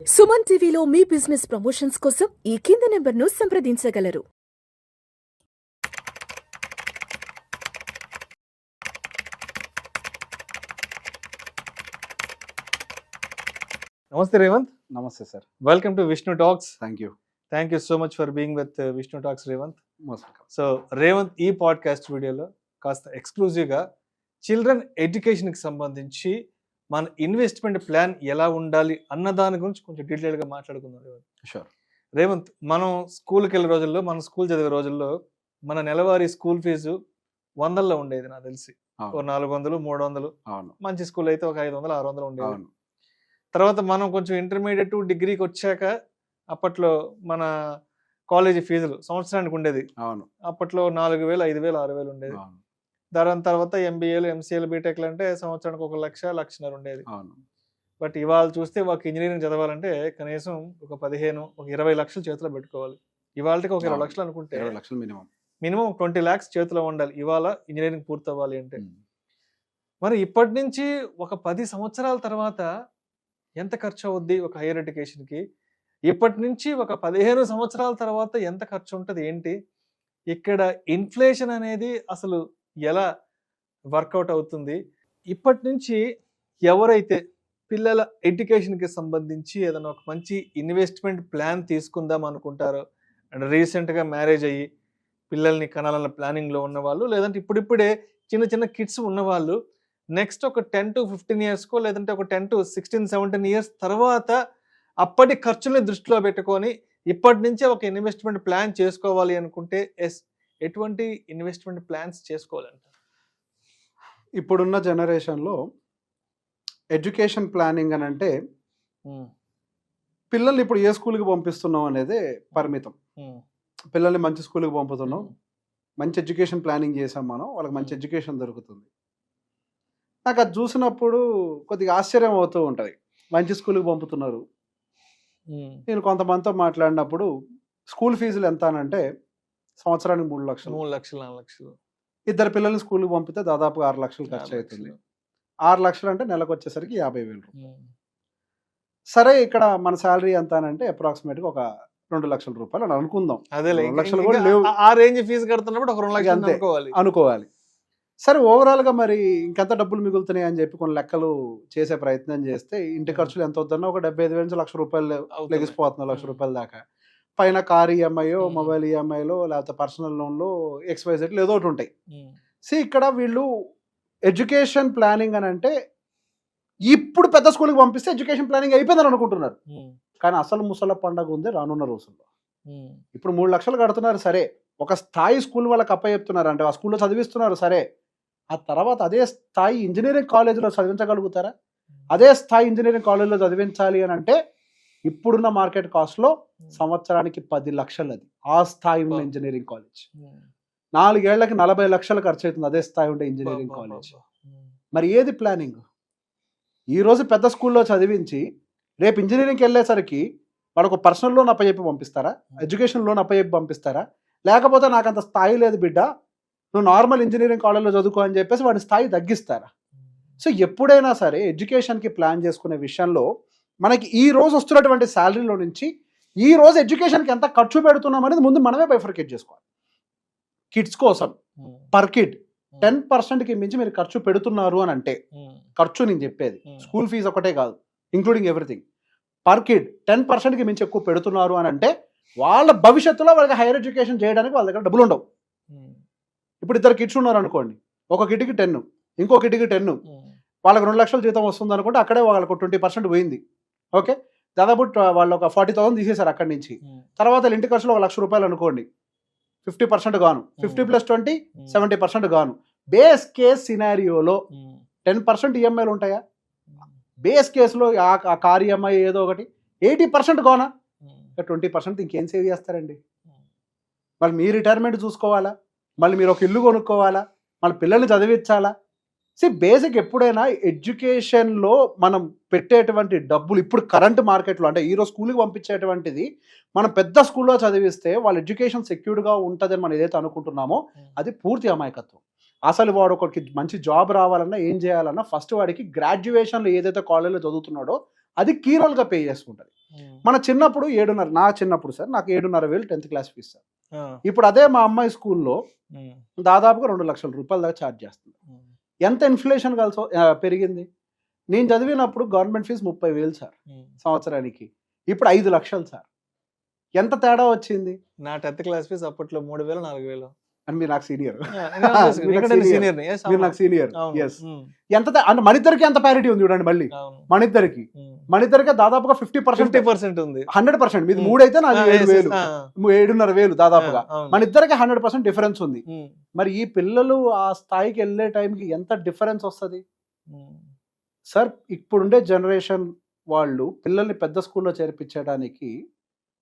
సుమన్ టీవీలో మీ business promotions కోసం ఈ కింది నెంబర్ను సంప్రదించగలరు. నమస్తే రేవంత్. నమస్తే sir. Welcome to Vishnu talks. Thank you so much for being with Vishnu talks Revanth. Most welcome. So Revanth, ఈ పాడ్కాస్ట్ వీడియోలో కాస్త ఎక్స్క్లూజివ్గా చిల్డ్రన్ ఎడ్యుకేషన్కి సంబంధించి మన ఇన్వెస్ట్మెంట్ ప్లాన్ ఎలా ఉండాలి అన్న దాని గురించి కొంచెం డీటెయిల్గా మాట్లాడుకుందాం రేవంత్. షూర్. రేవంత్, మనం స్కూల్కి వెళ్ళే రోజుల్లో, మన స్కూల్ చదివే రోజుల్లో మన నెలవారీ స్కూల్ ఫీజు 100లో ఉండేది నాకు తెలిసి. ఓ 400, 300. అవును. మంచి స్కూల్ అయితే ఒక 500, 600 ఉండేది. అవును. తర్వాత మనం కొంచెం ఇంటర్మీడియట్ డిగ్రీకి వచ్చాక అప్పట్లో మన కాలేజీ ఫీజులు సంవత్సరానికి ఉండేది. అవును. అప్పట్లో 4,000, 5,000, 6,000 ఉండేది. అవును. దాని తర్వాత ఎంబీఏలు, ఎంసీఏలు, బీటెక్లు అంటే సంవత్సరానికి 1,00,000, 1,50,000 ఉండేది. అవును. బట్ ఇవాళ చూస్తే ఒక ఇంజనీరింగ్ చదవాలంటే కనీసం ఒక 15, ఒక 20 లక్షలు చేతిలో పెట్టుకోవాలి. ఇవాళకి ఒక 20 లక్షలు అనుకుంటే 20 లక్షలు మినిమం 20 lakhs చేతిలో ఉండాలి ఇవాళ ఇంజనీరింగ్ పూర్తి అవ్వాలి అంటే. మరి ఇప్పటి నుంచి ఒక 10 సంవత్సరాల తర్వాత ఎంత ఖర్చు అవుద్ది ఒక హైయర్ ఎడ్యుకేషన్కి? ఇప్పటి నుంచి ఒక 15 సంవత్సరాల తర్వాత ఎంత ఖర్చు ఉంటుంది ఏంటి? ఇక్కడ ఇన్ఫ్లేషన్ అనేది అసలు ఎలా వర్కౌట్ అవుతుంది? ఇప్పటి నుంచి ఎవరైతే పిల్లల ఎడ్యుకేషన్కి సంబంధించి ఏదైనా ఒక మంచి ఇన్వెస్ట్మెంట్ ప్లాన్ తీసుకుందాం అనుకుంటారో, అండ్ రీసెంట్గా మ్యారేజ్ అయ్యి పిల్లల్ని కనాలన్న ప్లానింగ్లో ఉన్నవాళ్ళు, లేదంటే ఇప్పుడిప్పుడే చిన్న చిన్న కిడ్స్ ఉన్నవాళ్ళు, నెక్స్ట్ ఒక 10 to 15 yearsకో, లేదంటే ఒక 10 to 16, 17 years తర్వాత అప్పటి ఖర్చుల్ని దృష్టిలో పెట్టుకొని ఇప్పటి నుంచే ఒక ఇన్వెస్ట్మెంట్ ప్లాన్ చేసుకోవాలి అనుకుంటే ఎటువంటి ఇన్వెస్ట్మెంట్ ప్లాన్స్ చేసుకోవాలంట? ఇప్పుడున్న జనరేషన్లో ఎడ్యుకేషన్ ప్లానింగ్ అని అంటే పిల్లల్ని ఇప్పుడు ఏ స్కూల్కి పంపిస్తున్నాం అనేది పరిమితం. పిల్లల్ని మంచి స్కూల్కి పంపుతున్నాం, మంచి ఎడ్యుకేషన్ ప్లానింగ్ చేసాం, మనం వాళ్ళకి మంచి ఎడ్యుకేషన్ దొరుకుతుంది. నాకు అది చూసినప్పుడు కొద్దిగా ఆశ్చర్యం అవుతూ ఉంటుంది. మంచి స్కూల్కి పంపుతున్నారు. నేను కొంతమందితో మాట్లాడినప్పుడు స్కూల్ ఫీజులు ఎంత అని అంటే సంవత్సరానికి 3 లక్షలు, 3 లక్షలు, 4 లక్షలు. ఇద్దరు పిల్లల్ని స్కూల్కి పంపితే దాదాపుగా 6 లక్షలు ఖర్చు అవుతుంది. 6 లక్షలు అంటే నెలకు వచ్చేసరికి 50,000. సరే, ఇక్కడ మన శాలరీ ఎంత అని అంటే అప్రాక్సిమేట్గా ఒక 2 లక్షల రూపాయలు అని అనుకుందాం. అదే 2 లక్షలు కూడా లేవు. ఆ రేంజ్ ఫీజు కడుతున్నప్పుడు ఒక 2 లక్షలు అనుకోవాలి. సరే, ఓవరాల్గా మరి ఇంకెంత డబ్బులు మిగులుతున్నాయి అని చెప్పి కొన్ని లెక్కలు చేసే ప్రయత్నం చేస్తే ఇంటి ఖర్చులు ఎంత వద్దన్నా ఒక 75,000 నుంచి 1,00,000 రూపాయలు లెగిసిపోతున్నాయి. 1,00,000 రూపాయల దాకా. పైన కార్ ఈఎంఐయో, మొబైల్ ఈఎంఐలో, లేకపోతే పర్సనల్ లోన్లో, XYZ ఏదో ఒకటి ఉంటాయి. ఇక్కడ వీళ్ళు ఎడ్యుకేషన్ ప్లానింగ్ అని అంటే ఇప్పుడు పెద్ద స్కూల్కి పంపిస్తే ఎడ్యుకేషన్ ప్లానింగ్ అయిపోయిందని అనుకుంటున్నారు. కానీ అసలు ముసల పండగ ఉంది రానున్న రోజుల్లో. ఇప్పుడు 3 లక్షలు కడుతున్నారు, సరే, ఒక స్థాయి స్కూల్ వాళ్ళకి అప్పచెప్తున్నారు అంటే ఆ స్కూల్లో చదివిస్తున్నారు, సరే. ఆ తర్వాత అదే స్థాయి ఇంజనీరింగ్ కాలేజీలో చదివించగలుగుతారా? అదే స్థాయి ఇంజనీరింగ్ కాలేజీలో చదివించాలి అని అంటే ఇప్పుడున్న మార్కెట్ కాస్ట్లో సంవత్సరానికి 10 లక్షలు. అది ఆ స్థాయి ఉన్న ఇంజనీరింగ్ కాలేజ్ 4 ఏళ్లకి 40 లక్షలు ఖర్చు అవుతుంది. అదే స్థాయి ఉండే ఇంజనీరింగ్ కాలేజ్. మరి ఏది ప్లానింగ్? ఈరోజు పెద్ద స్కూల్లో చదివించి రేపు ఇంజనీరింగ్కి వెళ్ళేసరికి వాడు ఒక పర్సనల్ లోన్ అప్పచెప్పి పంపిస్తారా? ఎడ్యుకేషన్ లోన్ అప్పచెప్పి పంపిస్తారా? లేకపోతే నాకు అంత స్థాయి లేదు బిడ్డ, నువ్వు నార్మల్ ఇంజనీరింగ్ కాలేజ్లో చదువుకో అని చెప్పేసి వాడి స్థాయి తగ్గిస్తారా? సో ఎప్పుడైనా సరే ఎడ్యుకేషన్కి ప్లాన్ చేసుకునే విషయంలో మనకి ఈ రోజు వస్తున్నటువంటి శాలరీలో నుంచి ఈ రోజు ఎడ్యుకేషన్కి ఎంత ఖర్చు పెడుతున్నాం అనేది ముందు మనమే బైఫర్కేట్ చేసుకోవాలి. కిడ్స్ కోసం పర్ కిడ్ 10%కి మించి మీరు ఖర్చు పెడుతున్నారు అని అంటే, ఖర్చు నేను చెప్పేది స్కూల్ ఫీజు ఒకటే కాదు, ఇంక్లూడింగ్ ఎవ్రీథింగ్, పర్ కిడ్ 10%కి మించి ఎక్కువ పెడుతున్నారు అని అంటే వాళ్ళ భవిష్యత్తులో వాళ్ళకి హైయర్ ఎడ్యుకేషన్ చేయడానికి వాళ్ళ దగ్గర డబ్బులు ఉండవు. ఇప్పుడు 2 కిడ్స్ ఉన్నారు అనుకోండి, ఒక కిడ్కి 10, ఇంకో కిడ్కి 10, వాళ్ళకి 2 లక్షల జీతం వస్తుంది అనుకుంటే అక్కడే వాళ్ళకు 20% పోయింది. ఓకే, దాదాపు వాళ్ళు ఒక 40,000 తీసేశారు అక్కడి నుంచి. తర్వాత ఇంటి ఖర్చులో 1,00,000 రూపాయలు అనుకోండి, 50% గాను, 50 + 20 70% గాను. బేస్ కేస్ సినారియోలో 10% ఈఎంఐలు ఉంటాయా? బేస్ కేసులో ఆ కార్ ఈఎంఐ ఏదో ఒకటి 80% గానా? 20% ఇంకేం సేవ్ చేస్తారండి? మళ్ళీ మీ రిటైర్మెంట్ చూసుకోవాలా, మళ్ళీ మీరు ఒక ఇల్లు కొనుక్కోవాలా, మళ్ళీ పిల్లల్ని చదివించాలా. బేసిక్ ఎప్పుడైనా ఎడ్యుకేషన్లో మనం పెట్టేటువంటి డబ్బులు ఇప్పుడు కరెంట్ మార్కెట్లో అంటే ఈరోజు స్కూల్కి పంపించేటువంటిది మనం పెద్ద స్కూల్లో చదివిస్తే వాళ్ళ ఎడ్యుకేషన్ సెక్యూర్డ్గా ఉంటుందని మనం ఏదైతే అనుకుంటున్నామో అది పూర్తి అమాయకత్వం. అసలు వాడు ఒకరికి మంచి జాబ్ రావాలన్నా ఏం చేయాలన్నా ఫస్ట్ వాడికి గ్రాడ్యుయేషన్లో ఏదైతే కాలేజ్లో చదువుతున్నాడో అది కీ రోల్గా పే చేసుకుంటుంది. మన చిన్నప్పుడు 7.5, నా చిన్నప్పుడు సార్ నాకు 7,500 10th క్లాస్ ఫీజు సార్. ఇప్పుడు అదే మా అమ్మాయి స్కూల్లో దాదాపుగా 2 లక్షల రూపాయల దాకా ఛార్జ్ చేస్తుంది. ఎంత ఇన్ఫ్లేషన్ పెరిగింది. నేను చదివినప్పుడు గవర్నమెంట్ ఫీజు 30,000 సార్ సంవత్సరానికి, ఇప్పుడు 5 లక్షలు సార్. ఎంత తేడా వచ్చింది. నా 10th క్లాస్ ఫీజు అప్పట్లో 3,000 4,000 అని మీరు నాకు సీనియర్, సీనియర్ మీరు నాకు సీనియర్. ఎస్, ఎంత అంటే మన ఇద్దరికి ఎంత ప్యారిటీ ఉంది చూడండి. మళ్ళీ మన ఇద్దరికి దాదాపుగా 50% ఉంది. 100%. మీది 3 అయితే నాది 7,000, 7,500 దాదాపుగా. మన ఇద్దరికి 100% డిఫరెన్స్ ఉంది. మరి ఈ పిల్లలు ఆ స్థాయికి వెళ్ళే టైంకి ఎంత డిఫరెన్స్ వస్తుంది సార్. ఇప్పుడుండే జనరేషన్ వాళ్ళు పిల్లల్ని పెద్ద స్కూల్లో చేర్పించడానికి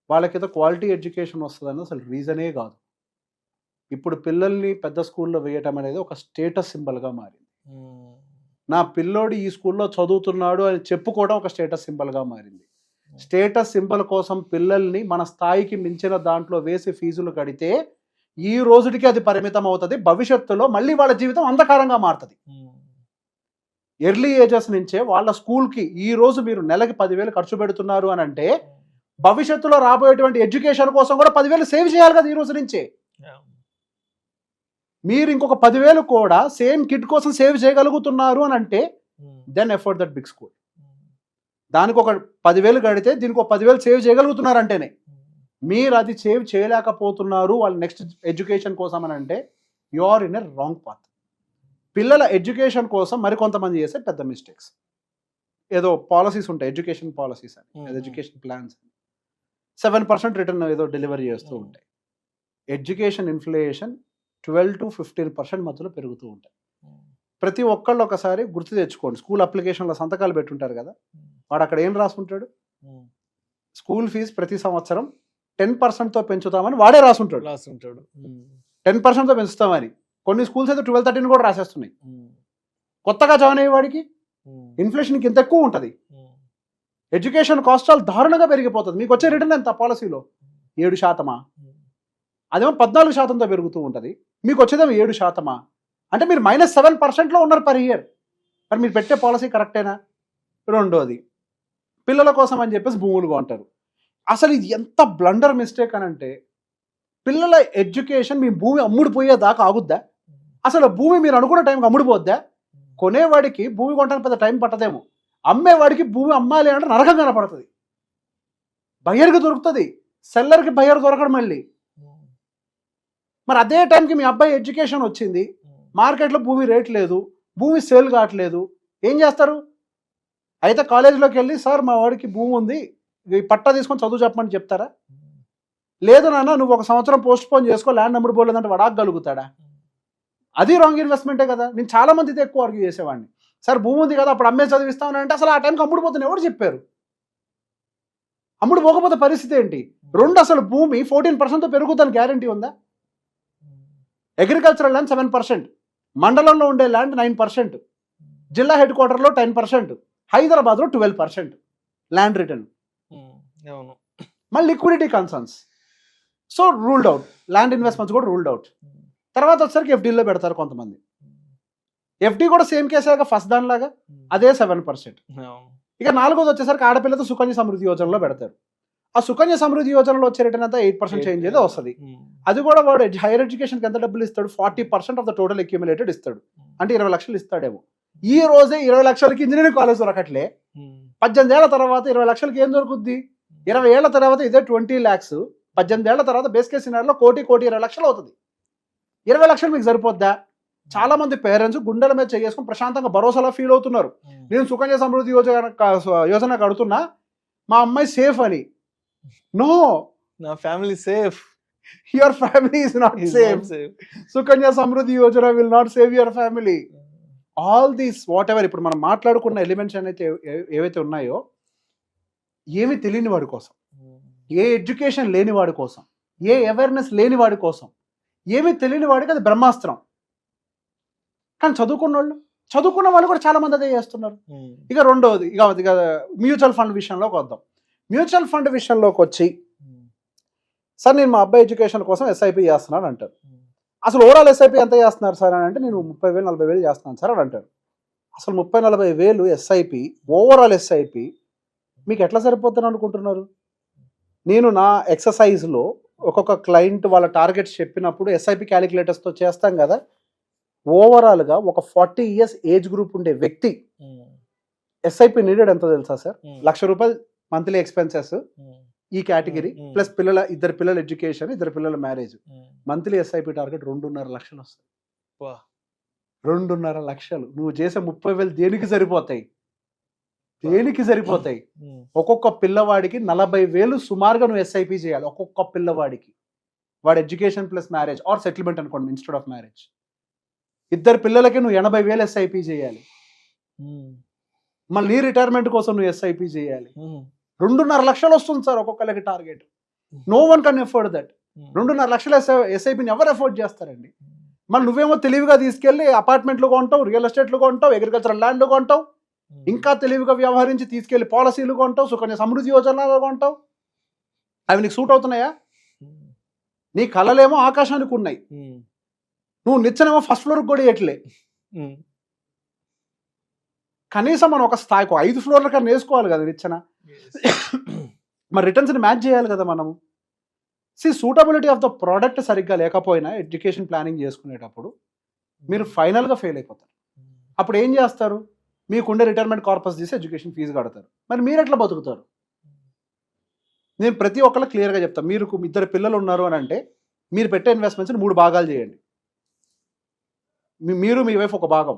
వాళ్ళకేదో క్వాలిటీ ఎడ్యుకేషన్ వస్తుందని అసలు రీజనే కాదు. ఇప్పుడు పిల్లల్ని పెద్ద స్కూల్లో వేయటం అనేది ఒక స్టేటస్ సింబల్గా మారింది. నా పిల్లోడు ఈ స్కూల్లో చదువుతున్నాడు అని చెప్పుకోవడం ఒక స్టేటస్ సింబల్గా మారింది. స్టేటస్ సింబల్ కోసం పిల్లల్ని మన స్థాయికి మించిన దాంట్లో వేసి ఫీజులు కడితే ఈ రోజుకి అది పరిమితం అవుతుంది. భవిష్యత్తులో మళ్ళీ వాళ్ళ జీవితం అంధకారంగా మారుతుంది. ఎర్లీ ఏజెస్ నుంచే వాళ్ళ స్కూల్కి ఈ రోజు మీరు నెలకి 10,000 ఖర్చు పెడుతున్నారు అని అంటే భవిష్యత్తులో రాబోయేటువంటి ఎడ్యుకేషన్ కోసం కూడా 10,000 సేవ్ చేయాలి కదా ఈ రోజు నుంచే. మీరు ఇంకొక 10,000 కూడా సేమ్ కిడ్ కోసం సేవ్ చేయగలుగుతున్నారు అని అంటే then effort that big school. దానికి ఒక 10,000 కడితే దీనికి ఒక 10,000 సేవ్ చేయగలుగుతున్నారు అంటేనే. మీరు అది సేవ్ చేయలేకపోతున్నారు వాళ్ళ నెక్స్ట్ ఎడ్యుకేషన్ కోసం అని అంటే you are in a wrong path. పిల్లల ఎడ్యుకేషన్ కోసం మరికొంతమంది చేసే పెద్ద మిస్టేక్స్. ఏదో పాలసీస్ ఉంటాయి, ఎడ్యుకేషన్ పాలసీస్ అని, ఎడ్యుకేషన్ ప్లాన్స్ 7% రిటర్న్ ఏదో డెలివరీ చేస్తూ ఉంటాయి. ఎడ్యుకేషన్ ఇన్ఫ్లేషన్ 12 to 15% మధ్యలో పెరుగుతూ ఉంటాయి. ప్రతి ఒక్కళ్ళు ఒకసారి గుర్తు తెచ్చుకోండి. స్కూల్ అప్లికేషన్లో సంతకాలు పెట్టుంటారు కదా, వాడు అక్కడ ఏం రాసుకుంటాడు, స్కూల్ ఫీజు ప్రతి సంవత్సరం 10%తో పెంచుతామని వాడే రాసుంటాడు. 10%తో పెంచుతామని. కొన్ని స్కూల్స్ అయితే 12-13 కూడా రాసేస్తున్నాయి. కొత్తగా జాయిన్ అయ్యే వాడికి ఇన్ఫ్లేషన్కి ఇంత ఎక్కువ ఉంటుంది. ఎడ్యుకేషన్ కాస్ట్ చాలా దారుణంగా పెరిగిపోతుంది. మీకు వచ్చే రిటర్న్ ఎంత పాలసీలో 7%, అదేమో 14%తో పెరుగుతూ ఉంటుంది. మీకు వచ్చేదేమో 7%. అంటే మీరు -7%లో ఉన్నారు పర్ ఇయర్. మరి మీరు పెట్టే పాలసీ కరెక్టేనా? రెండోది, పిల్లల కోసం అని చెప్పేసి భూములు కొంటారు. అసలు ఇది ఎంత బ్లండర్ మిస్టేక్ అని అంటే, పిల్లల ఎడ్యుకేషన్ మీ భూమి అమ్ముడుపోయేదాకా ఆగుద్దా? అసలు భూమి మీరు అనుకున్న టైంకి అమ్ముడుపోద్దా? కొనేవాడికి భూమి కొనడానికి పెద్ద టైం పట్టదేమో, అమ్మేవాడికి భూమి అమ్మాలి అంటే నరకం కనపడుతుంది. బయ్యర్కి దొరుకుతుంది, సెల్లర్కి బయ్యర్ దొరకడం మళ్ళీ. మరి అదే టైంకి మీ అబ్బాయి ఎడ్యుకేషన్ వచ్చింది, మార్కెట్లో భూమి రేట్ లేదు, భూమి సేల్ కావట్లేదు, ఏం చేస్తారు? అయితే కాలేజీలోకి వెళ్ళి సార్ మా వాడికి భూమి ఉంది, ఈ పట్టా తీసుకొని చదువు చెప్పమని చెప్తారా? లేదు నాన్న నువ్వు 1 సంవత్సరం పోస్ట్ పోన్ చేసుకో, ల్యాండ్ అమ్ముడుపోలేదంటే వడాగలుగుతాడా? అది రాంగ్ ఇన్వెస్ట్మెంటే కదా. నేను చాలా మందితో ఎక్కువ ఆర్గ్యూ చేసేవాడిని, సార్ భూమి ఉంది కదా అప్పుడు అమ్మే చదివిస్తామని అంటే అసలు ఆ టైంకి అమ్ముడుపోతుంది ఎవరు చెప్పారు? అమ్ముడు పోకపోతే పరిస్థితి ఏంటి? 2 అసలు భూమి 14%తో పెరుగుతుందని గ్యారంటీ ఉందా? అగ్రికల్చరల్ ల్యాండ్ 7%, మండలంలో ఉండే ల్యాండ్ 9%, జిల్లా హెడ్ క్వార్టర్లో 10%, హైదరాబాద్లో 12% ల్యాండ్ రిటర్న్. మళ్ళీ liquidity concerns, so ruled out. Land investments కూడా రూల్డ్ అవుట్. తర్వాత వచ్చేసరికి ఎఫ్డీలో పెడతారు కొంతమంది. ఎఫ్డీ కూడా సేమ్ కేసేగా ఫస్ట్ దానిలాగా, అదే 7%. ఇక 4వది వచ్చేసరికి ఆడపిల్లతో సుకన్య సమృద్ధి యోజనలో పెడతారు. ఆ సుకన్య సమృద్ధి యోజనలో వచ్చే రిటర్న్ అంతా 8% చేంజ్ ఏదో వస్తుంది. అది కూడా వాడు హైయర్ ఎడ్యుకేషన్కి ఎంత డబ్బులు ఇస్తాడు? 40% ఆఫ్ ద టోటల్ అక్యూములేటెడ్ ఇస్తాడు. అంటే 20 లక్షలు ఇస్తాడేమో. ఈ రోజే 20 లక్షలకి ఇంజనీరింగ్ కాలేజ్ దొరకట్లే. 18 ఏళ్ల తర్వాత 20 లక్షలకి ఏం దొరుకుద్ది? 20 ఏళ్ల తర్వాత ఇదే 20 lakhs. 18 ఏళ్ల తర్వాత బేస్ కేస్ సినారియోలో 1,20 లక్షలు అవుతుంది. 20 లక్షలు మీకు సరిపోద్దా? చాలా మంది పేరెంట్స్ గుండెల మీద చేసుకుని ప్రశాంతంగా భరోసాలో ఫీల్ అవుతున్నారు. నేను సుకన్య సమృద్ధి యోజన కడుతున్నా, మా అమ్మాయి సేఫ్ అని. నో, నా family safe, your family is not safe. Sukanya Samriddhi Yojana will not save your family. All these what ever ఇప్పుడు మనం మాట్లాడుకున్న ఎలిమెంట్స్ అయితే ఏవైతే ఉన్నాయో, ఏమి తెలియని వాడి కోసం, ఏ ఎడ్యుకేషన్ లేని వాడి కోసం, ఏ అవేర్నెస్ లేని వాడి కోసం, ఏమి తెలియని వాడికి అది బ్రహ్మాస్త్రం. కానీ చదువుకున్న వాళ్ళు కూడా చాలా మంది అదే చేస్తున్నారు. ఇక రెండోది, ఇక మ్యూచువల్ ఫండ్ విషయంలోకి వద్దాం. మ్యూచువల్ ఫండ్ విషయంలోకి వచ్చి, సార్ నేను మా అబ్బాయి ఎడ్యుకేషన్ కోసం ఎస్ఐపి చేస్తున్నాను అంటారు. అసలు ఓవరాల్ ఎస్ఐపి ఎంత చేస్తున్నారు సార్ అని అంటే, నేను 30,000-40,000 చేస్తున్నాను సార్ అని అంటారు. అసలు 30,000-40,000 ఎస్ఐపి, ఓవరాల్ ఎస్ఐపి మీకు ఎట్లా సరిపోతుంది అనుకుంటున్నారు? నేను నా ఎక్సర్సైజ్లో ఒక్కొక్క క్లయింట్ వాళ్ళ టార్గెట్స్ చెప్పినప్పుడు ఎస్ఐపి క్యాలిక్యులేటర్స్తో చేస్తాం కదా, ఓవరాల్గా ఒక 40 years ఏజ్ గ్రూప్ ఉండే వ్యక్తి ఎస్ఐపి నీడెడ్ ఎంత తెలుసా సార్? ₹1,00,000 మంత్లీ ఎక్స్పెన్సెస్ ఈ కేటగిరీ, ప్లస్ ఇద్దరు పిల్లల ఎడ్యుకేషన్, ఇద్దరు పిల్లల మ్యారేజ్, మంత్లీ ఎస్ఐపి టార్గెట్ 2.5 లక్షలు వస్తుంది. 2.5 లక్షలు నువ్వు చేసే 30,000 దేనికి సరిపోతాయి? దేనికి సరిపోతాయి? ఒక్కొక్క పిల్లవాడికి 40,000 సుమారుగా నువ్వు ఎస్ఐపి చేయాలి. ఒక్కొక్క పిల్లవాడికి వాడి education plus marriage or settlement అనుకోండి ఇన్స్టెడ్ ఆఫ్ మ్యారేజ్. ఇద్దరు పిల్లలకి నువ్వు 80,000 ఎస్ఐపి చేయాలి. మళ్ళీ రిటైర్మెంట్ కోసం నువ్వు ఎస్ఐపి చేయాలి. 2.5 లక్షలు వస్తుంది సార్ ఒక్కొక్కరికి target. No one can afford that. 2.5 లక్షల ఎస్ఐపిని ఎవరు ఎఫోర్డ్ చేస్తారండి? మళ్ళీ నువ్వేమో తెలివిగా తీసుకెళ్లి అపార్ట్మెంట్లు కొంటావు, రియల్ ఎస్టేట్లు కొంటావు, అగ్రికల్చరల్ ల్యాండ్ కొంటావు, ఇంకా తెలివిగా వ్యవహరించి తీసుకెళ్లి పాలసీలు కొంటావు, సుకన్య సమృద్ధి యోజనలు కొంటావు. అవి నీకు సూట్ అవుతున్నాయా? నీ కళలేమో ఆకాశానికి ఉన్నాయి, నువ్వు నిచ్చెనేమో ఫస్ట్ ఫ్లోర్కి కూడా ఎట్లే. కనీసం మనం ఒక స్థాయికి 5 ఫ్లోర్ల కన్నా వేసుకోవాలి కదా నిచ్చెన. మరి రిటర్న్స్ని మ్యాచ్ చేయాలి కదా మనము. సూటబిలిటీ ఆఫ్ ద ప్రోడక్ట్ సరిగ్గా లేకపోయినా ఎడ్యుకేషన్ ప్లానింగ్ చేసుకునేటప్పుడు మీరు ఫైనల్గా ఫెయిల్ అయిపోతారు. అప్పుడు ఏం చేస్తారు? మీకుండే రిటైర్మెంట్ కార్పస్ తీసి ఎడ్యుకేషన్ ఫీజు కడతారు. మరి మీరు ఎట్లా బతుకుతారు? నేను ప్రతి ఒక్కళ్ళు క్లియర్గా చెప్తాను. మీరు ఇద్దరు పిల్లలు ఉన్నారు అని అంటే మీరు పెట్టే ఇన్వెస్ట్మెంట్స్ని 3 భాగాలు చేయండి. మీరు మీ వైఫ్ ఒక భాగం,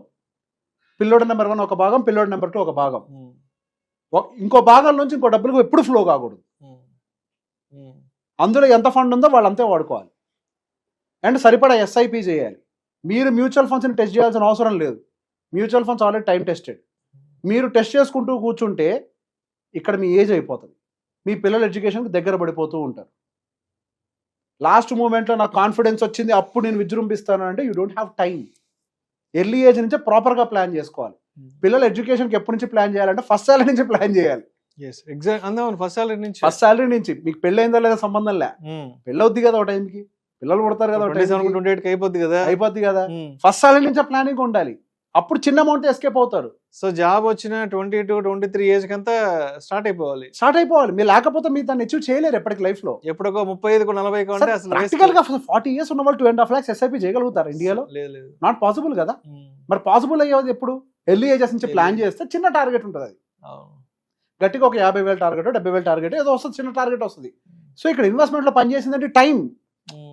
పిల్లోడు నెంబర్ 1 ఒక భాగం, పిల్లోడు నెంబర్ 2 ఒక భాగం. ఇంకో భాగాల నుంచి ఇంకో డబ్బులకు ఎప్పుడు ఫ్లో కాకూడదు. అందులో ఎంత ఫండ్ ఉందో వాళ్ళు అంతే వాడుకోవాలి. అండ్ సరిపడా ఎస్ఐపి చేయాలి. మీరు మ్యూచువల్ ఫండ్స్ని టెస్ట్ చేయాల్సిన అవసరం లేదు. Mutual funds already time tested. మీరు టెస్ట్ చేసుకుంటూ కూర్చుంటే ఇక్కడ మీ ఏజ్ అయిపోతుంది. మీ పిల్లల ఎడ్యుకేషన్కి దగ్గర పడిపోతూ ఉంటారు. లాస్ట్ మూమెంట్లో నాకు కాన్ఫిడెన్స్ వచ్చింది అప్పుడు నేను విజృంభిస్తాను అంటే you don't have time. Early age నుంచే ప్రాపర్గా ప్లాన్ చేసుకోవాలి. పిల్లల ఎడ్యుకేషన్కి ఎప్పటి నుంచి ప్లాన్ చేయాలంటే ఫస్ట్ సాలరీ నుంచి ప్లాన్ చేయాలి. ఫస్ట్ సాలరీ నుంచి. మీకు పెళ్ళి అయిందా లేదా సంబంధం లే, పెళ్ళి అవుద్ది కదా ఒక టైంకి, పిల్లలు పుడతారు కదా అయిపోద్ది కదా. ఫస్ట్ సాలరీ నుంచే ప్లానింగ్ ఉండాలి. అప్పుడు చిన్న అమౌంట్ ఎస్కేప్ అవుతారు. సో జాబ్ వచ్చిన 22-23 ఏజ్ కంతా స్టార్ట్ అయిపోవాలి. మీరు లేకపోతే మీరు దాన్ని అచీవ్ చేయలేరు ఎప్పటికి లైఫ్ లో. ఎప్పుడో 35-40 అంటే అసలు ప్రాక్టికల్ గా 40 years ఉన్న వాళ్ళు 2.5 lakhs ఎస్ఐపి చేయగలుగుతారు ఇండియాలో? నాట్ పాసిబుల్ కదా. మరి పాసిబుల్ అయ్యేది ఎప్పుడు? ఎర్లీ ఏజెస్ నుంచి ప్లాన్ చేస్తే చిన్న టార్గెట్ ఉంటుంది. అది గట్టిగా ఒక 50,000 టార్గెట్, 70,000 టార్గెట్ ఏదో వస్తుంది, చిన్న టార్గెట్ వస్తుంది. సో ఇక్కడ ఇన్వెస్ట్మెంట్ లో పనిచేసిందంటే టైం.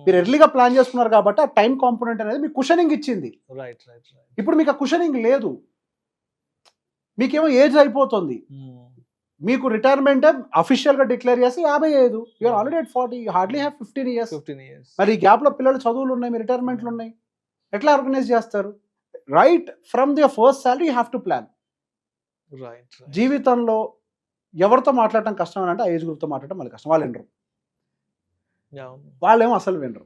మీరు ఎర్లీగా ప్లాన్ చేసుకున్నారు కాబట్టి ఆ టైం కాంపోనెంట్ అనేది మీకు కుషనింగ్ ఇచ్చింది. ఇప్పుడు మీకు ఆ కుషనింగ్ లేదు. మీకేమో ఏజ్ అయిపోతుంది. మీకు రిటైర్మెంట్ అఫీషియల్ గా డిక్లేర్ చేసి 55, you're already at 40, you hardly have 15 years. మరి ఈ గ్యాప్ లో పిల్లలు చదువులు ఉన్నాయి, మీ రిటైర్మెంట్లు ఉన్నాయి, ఎట్లా ఆర్గనైజ్ చేస్తారు? Right from the first salary you have to plan. జీవితంలో ఎవరితో మాట్లాడటం కష్టం అని అంటే ఆ ఏజ్ గ్రూప్తో మాట్లాడటం మళ్ళీ కష్టం. వాళ్ళు వినరు, వాళ్ళేమో అసలు వినరు.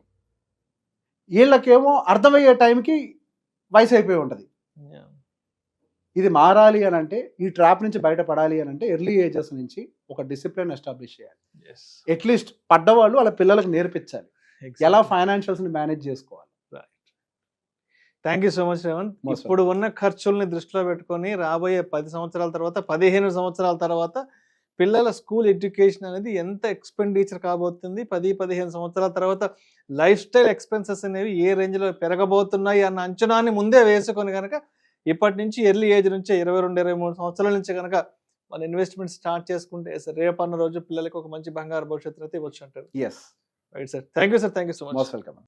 వీళ్ళకేమో అర్థమయ్యే టైంకి వయసు అయిపోయి ఉంటుంది. ఇది మారాలి అని అంటే, ఈ ట్రాప్ నుంచి బయటపడాలి అని అంటే ఎర్లీ ఏజెస్ నుంచి ఒక డిసిప్లిన్ ఎస్టాబ్లిష్ చేయాలి. అట్లీస్ట్ పడ్డవాళ్ళు వాళ్ళ పిల్లలకు నేర్పించాలి ఎలా ఫైనాన్షియల్స్ని మేనేజ్ చేసుకోవాలి. Thank you so much Revanth. ఇప్పుడు ఉన్న ఖర్చుల్ని దృష్టిలో పెట్టుకొని రాబోయే 10 సంవత్సరాల తర్వాత, 15 సంవత్సరాల తర్వాత పిల్లల స్కూల్ ఎడ్యుకేషన్ అనేది ఎంత ఎక్స్పెండిచర్ కాబోతుంది, 10-15 సంవత్సరాల తర్వాత లైఫ్ స్టైల్ ఎక్స్పెన్సెస్ అనేవి ఏ రేంజ్లో పెరగబోతున్నాయి అన్న అంచనాన్ని ముందే వేసుకొని కనుక ఇప్పటి నుంచి ఎర్లీ ఏజ్ నుంచే 22-23 సంవత్సరాల నుంచి కనుక మన ఇన్వెస్ట్మెంట్ స్టార్ట్ చేసుకుంటే రేపన్న రోజు పిల్లలకి ఒక మంచి బంగారు భవిష్యత్తు అయితే ఇవ్వచ్చు అంటారు. Yes right sir. Thank you sir. Thank you so much. Welcome.